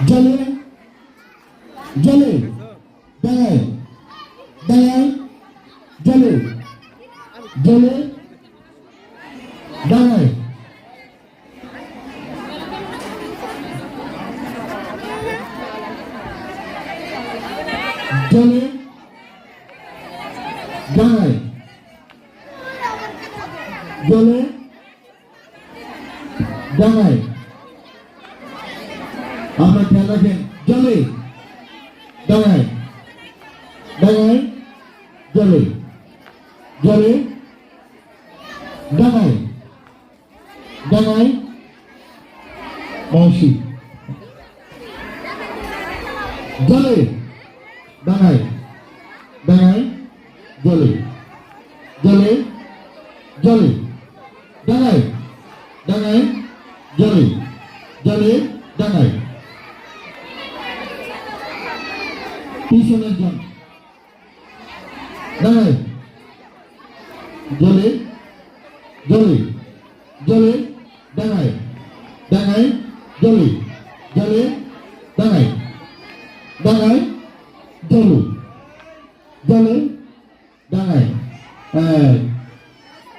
জলে জলে ডাঙায় ডাঙায় জলে জলে ডাঙায় জলে ডাঙায় জলে ডাঙায় আমরা খেয়াল রাখেন জলে ডাঙায় ডাঙায় জলে জলে ডাঙায় ডাঙায় মৌসি জলে ডাঙায় ডাঙায় জলে জলে জলে ডাঙায় ডাঙায় জলে জলে ডাঙায় পিছনের জন ডাঙায় জলে জলে জলে ডাঙায় ডাঙায় জলে জলে ডাঙায় ডাঙায় জলে জলে ডাঙায়